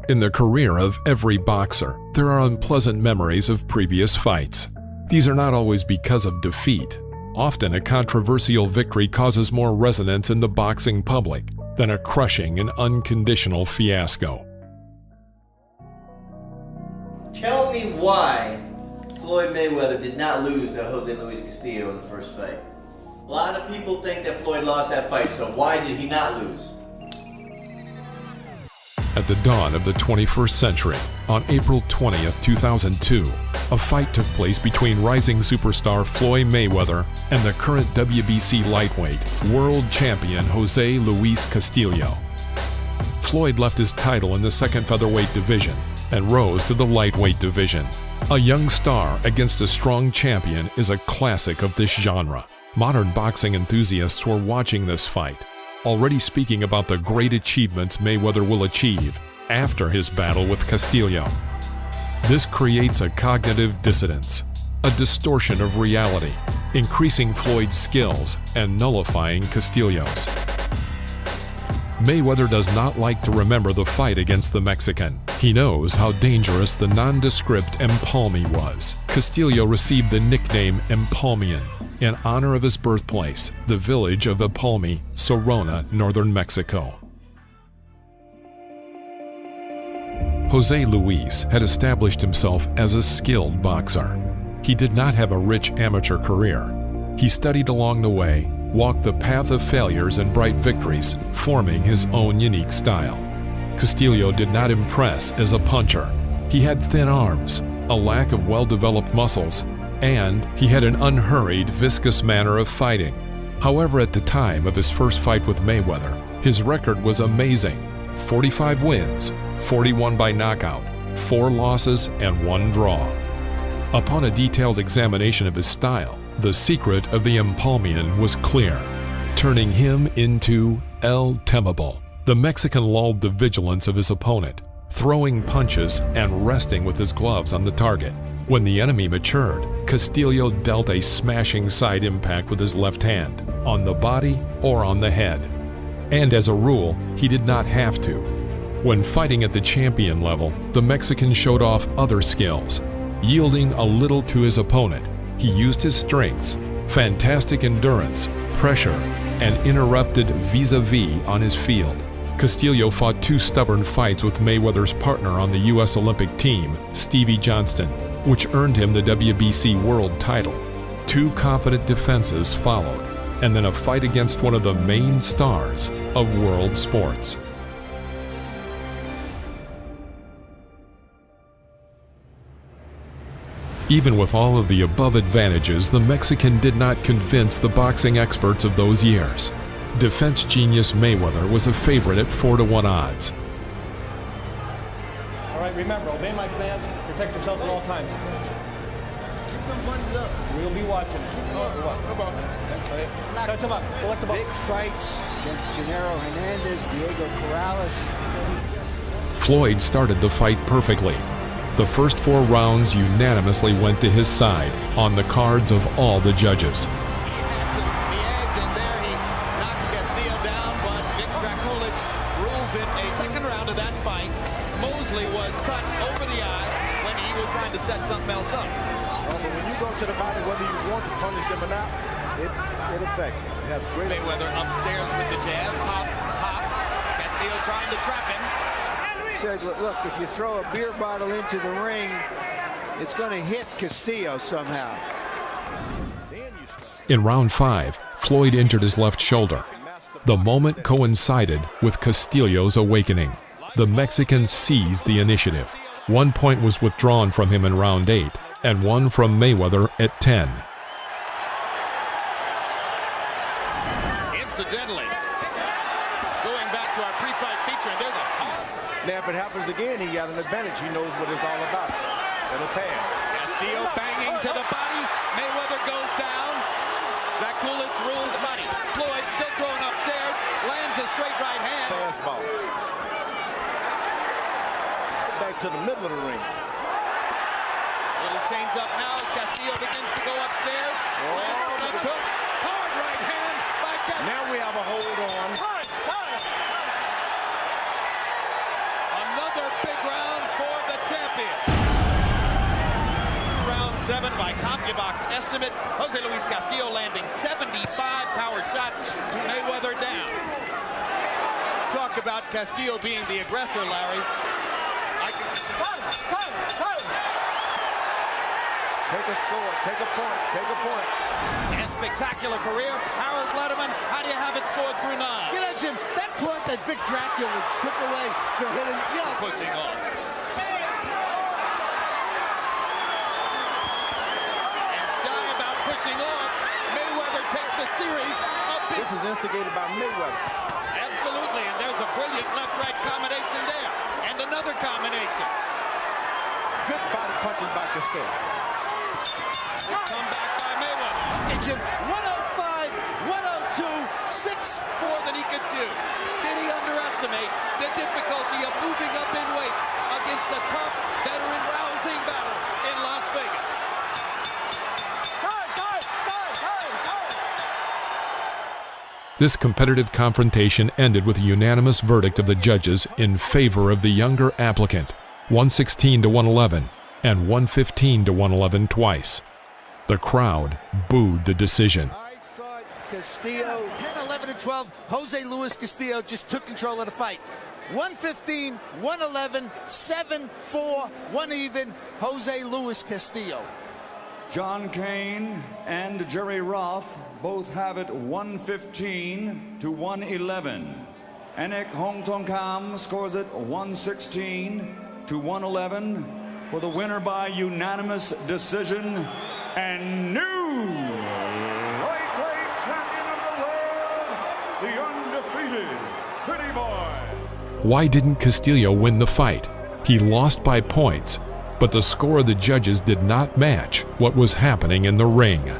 In the career of every boxer, there are unpleasant memories of previous fights. These are not always because of defeat. Often a controversial victory causes more resonance in the boxing public than a crushing and unconditional fiasco. Tell me why Floyd Mayweather did not lose to Jose Luis Castillo in the first fight. A lot of people think that Floyd lost that fight, so why did he not lose? At the dawn of the 21st century, on April 20th, 2002, a fight took place between rising superstar Floyd Mayweather and the current WBC lightweight world champion Jose Luis Castillo. Floyd left his title in the second featherweight division and rose to the lightweight division. A young star against a strong champion is a classic of this genre. Modern boxing enthusiasts were watching this fight, already speaking about the great achievements Mayweather will achieve after his battle with Castillo. This creates a cognitive dissonance, a distortion of reality, increasing Floyd's skills and nullifying Castillo's. Mayweather does not like to remember the fight against the Mexican. He knows how dangerous the nondescript Empalme was. Castillo received the nickname Empalmian in honor of his birthplace, the village of Empalme, Sonora, northern Mexico. Jose Luis had established himself as a skilled boxer. He did not have a rich amateur career. He studied along the way, walked the path of failures and bright victories, forming his own unique style. Castillo did not impress as a puncher. He had thin arms, a lack of well-developed muscles, and he had an unhurried, viscous manner of fighting. However, at the time of his first fight with Mayweather, his record was amazing: 45 wins, 41 by knockout, 4 losses, and 1 draw. Upon a detailed examination of his style, the secret of the Empalmian was clear, turning him into El Temable. The Mexican lulled the vigilance of his opponent, throwing punches and resting with his gloves on the target. When the enemy matured, Castillo dealt a smashing side impact with his left hand, on the body or on the head. And as a rule, he did not have to. When fighting at the champion level, the Mexican showed off other skills, yielding a little to his opponent. He used his strengths, fantastic endurance, pressure, and interrupted vis-a-vis on his field. Castillo fought 2 stubborn fights with Mayweather's partner on the U.S. Olympic team, Stevie Johnston, which earned him the WBC world title. 2 confident defenses followed, and then a fight against one of the main stars of world sports. Even with all of the above advantages, the Mexican did not convince the boxing experts of those years. Defense genius Mayweather was a favorite at 4-to-1 odds. All right, remember, obey my commands, protect yourselves at all times. Keep them punches up. We'll be watching. Touch him up. Collect him up. Big fights against Gennaro Hernandez, Diego Corrales. Floyd started the fight perfectly. The first 4 rounds unanimously went to his side on the cards of all the judges. Was cut over the eye when he was trying to set something else up. So when you go to the body, whether you want to punish them or not, it affects him. It has great Mayweather upstairs with the jab, pop, pop. Castillo trying to trap him. Said, look, if you throw a beer bottle into the ring, it's going to hit Castillo somehow. In round 5, Floyd injured his left shoulder. The moment coincided with Castillo's awakening. The Mexican seized the initiative. 1 point was withdrawn from him in round 8, and 1 from Mayweather at 10. Incidentally, going back to our pre-fight feature, there's a pop. Now, if it happens again, he got an advantage. He knows what it's all about. It'll pass. Castillo banging to the body. Mayweather goes down. Jack Coolidge rules money. Floyd still throwing upstairs. Lands a straight right hand. Fastball. Back to the middle of the ring. Little change up now as Castillo begins to go upstairs. Oh, and a took. Hard right hand by Castillo. Now we have a hold on. Another big by CompuBox estimate. Jose Luis Castillo landing 75 power shots to Mayweather down. Talk about Castillo being the aggressor, Larry. Take a score, take a point, take a point. And spectacular career. Harold Letterman, how do you have it scored through 9? You know, Jim, that point that Vic Dracula took away for hitting, Pushing on. And shy about pushing off, Mayweather takes a series of big... This is instigated by Mayweather. Absolutely, and there's a brilliant left-right combination there. And another combination. Good body punches by Castillo. Come back by Mayweather. Hey, Jim, 105, 102, 6 More than he could do. Did he underestimate the difficulty of moving up in weight against a tough, veteran, rousing battle in Las Vegas? This competitive confrontation ended with a unanimous verdict of the judges in favor of the younger applicant, 116 to 111 and 115 to 111 twice. The crowd booed the decision. I thought Castillo... 10, 11, and 12. Jose Luis Castillo just took control of the fight. 115, 111, 7, 4, 1 even. Jose Luis Castillo. John Kane and Jerry Roth both have it 115 to 111. Enek Hong Tong Kam scores it 116 to 111 for the winner by unanimous decision and new lightweight champion of the world, the undefeated Pretty Boy. Why didn't Castillo win the fight? He lost by points, but the score of the judges did not match what was happening in the ring.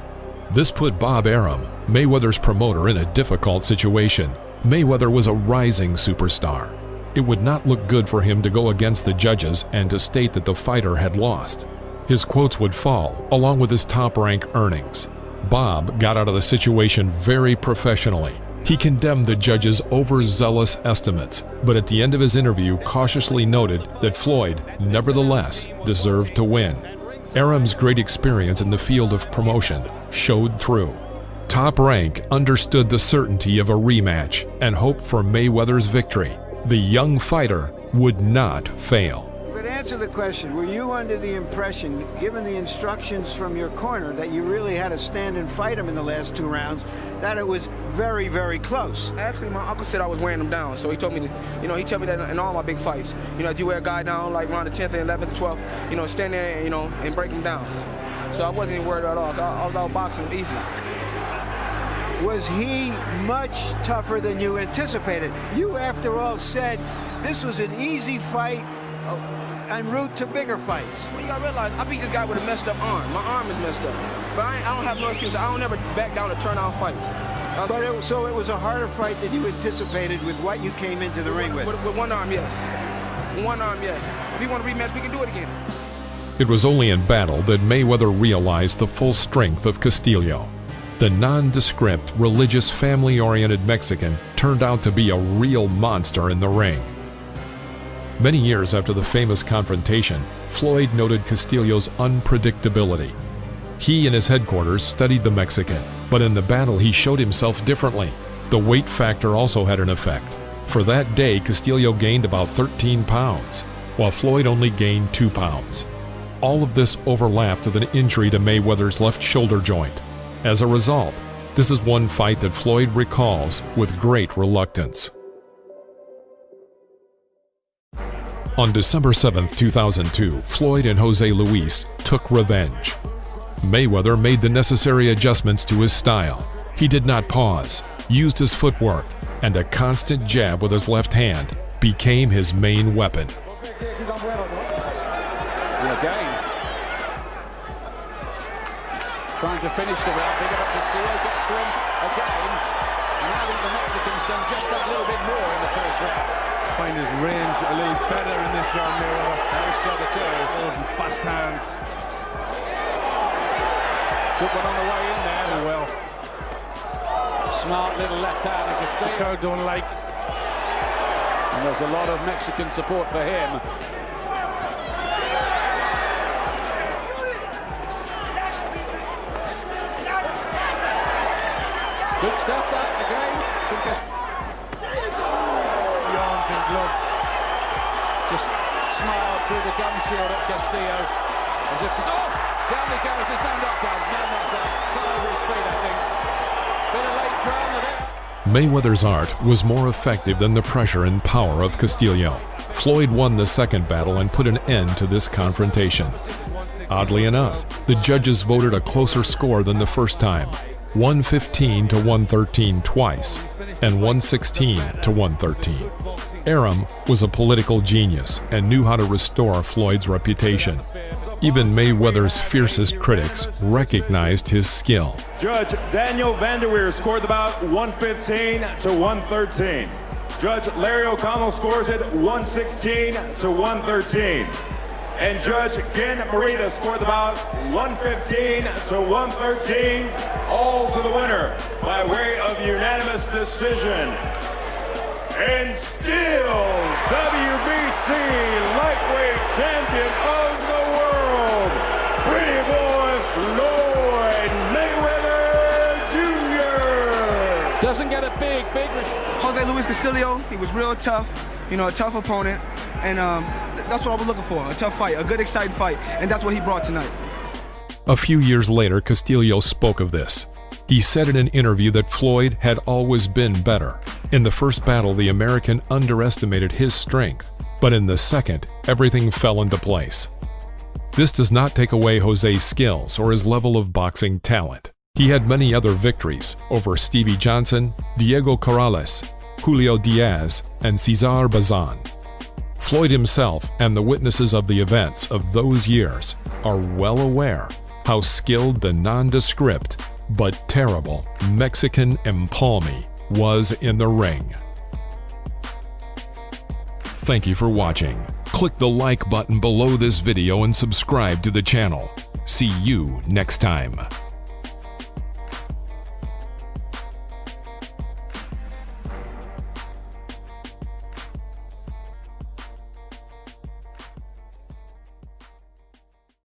This put Bob Arum, Mayweather's promoter, in a difficult situation. Mayweather was a rising superstar. It would not look good for him to go against the judges and to state that the fighter had lost. His quotes would fall, along with his top-rank earnings. Bob got out of the situation very professionally. He condemned the judges' overzealous estimates, but at the end of his interview cautiously noted that Floyd, nevertheless, deserved to win. Arum's great experience in the field of promotion showed through. Top Rank understood the certainty of a rematch and hoped for Mayweather's victory. The young fighter would not fail. But answer the question, were you under the impression, given the instructions from your corner, that you really had to stand and fight him in the last 2 rounds, that it was very, very close? Actually, my uncle said I was wearing him down, so he told me to, he told me that in all my big fights, if you wear a guy down like around the 10th and 11th and 12th, stand there, and break him down. So I wasn't even worried at all. I was out boxing easy. Was he much tougher than you anticipated? You, after all, said this was an easy fight en route to bigger fights. Well, you gotta realize, I beat this guy with a messed up arm. My arm is messed up. But I don't have no excuse. I don't ever back down to turn out fights. So it was a harder fight than you anticipated with what you came into the ring with? With one arm, yes. One arm, yes. If you want a rematch, we can do it again. It was only in battle that Mayweather realized the full strength of Castillo. The nondescript, religious, family-oriented Mexican turned out to be a real monster in the ring. Many years after the famous confrontation, Floyd noted Castillo's unpredictability. He and his headquarters studied the Mexican, but in the battle he showed himself differently. The weight factor also had an effect. For that day, Castillo gained about 13 pounds, while Floyd only gained 2 pounds. All of this overlapped with an injury to Mayweather's left shoulder joint. As a result, this is one fight that Floyd recalls with great reluctance. On December 7, 2002, Floyd and Jose Luis took revenge. Mayweather made the necessary adjustments to his style. He did not pause, used his footwork, and a constant jab with his left hand became his main weapon. Trying to finish the round, big up Castillo, gets to him again, and I think the Mexican's done just that little bit more in the first round. Find his range a little better in this round, Mayweather. Nice clever too. Those fast hands. Took one on the way in there. Oh well. Smart little left hand of Castillo. Crowd don't like. And there's a lot of Mexican support for him. Good stuff that again from Castillo. Arms and gloves. Just smiled through the gum shield at Castillo. As if to, oh! Down he goes, there's no knockdown. No knockdown. Come over his feet, I think. Bit of late drama there. Mayweather's art was more effective than the pressure and power of Castillo. Floyd won the second battle and put an end to this confrontation. Oddly enough, the judges voted a closer score than the first time, 115 to 113 twice, and 116 to 113. Arum was a political genius and knew how to restore Floyd's reputation. Even Mayweather's fiercest critics recognized his skill. Judge Daniel Vanderweer scored the bout 115 to 113. Judge Larry O'Connell scores it 116 to 113. And Judge Ken Marita scored the bout 115 to 113, all to the winner by way of unanimous decision. And still WBC lightweight champion of the world, pretty boy Floyd Mayweather Jr. Doesn't get a big Jose Luis Castillo, he was real tough, you know, a tough opponent, and that's what I was looking for, a tough fight, a good exciting fight, and that's what he brought tonight. A few years later, Castillo spoke of this. He said in an interview that Floyd had always been better. In the first battle, the American underestimated his strength, but in the second, everything fell into place. This does not take away Jose's skills or his level of boxing talent. He had many other victories over Stevie Johnson, Diego Corrales, Julio Diaz, and Cesar Bazan. Floyd himself and the witnesses of the events of those years are well aware how skilled the nondescript but terrible Mexican Empalme was in the ring. Thank you for watching. Click the like button below this video and subscribe to the channel. See you next time.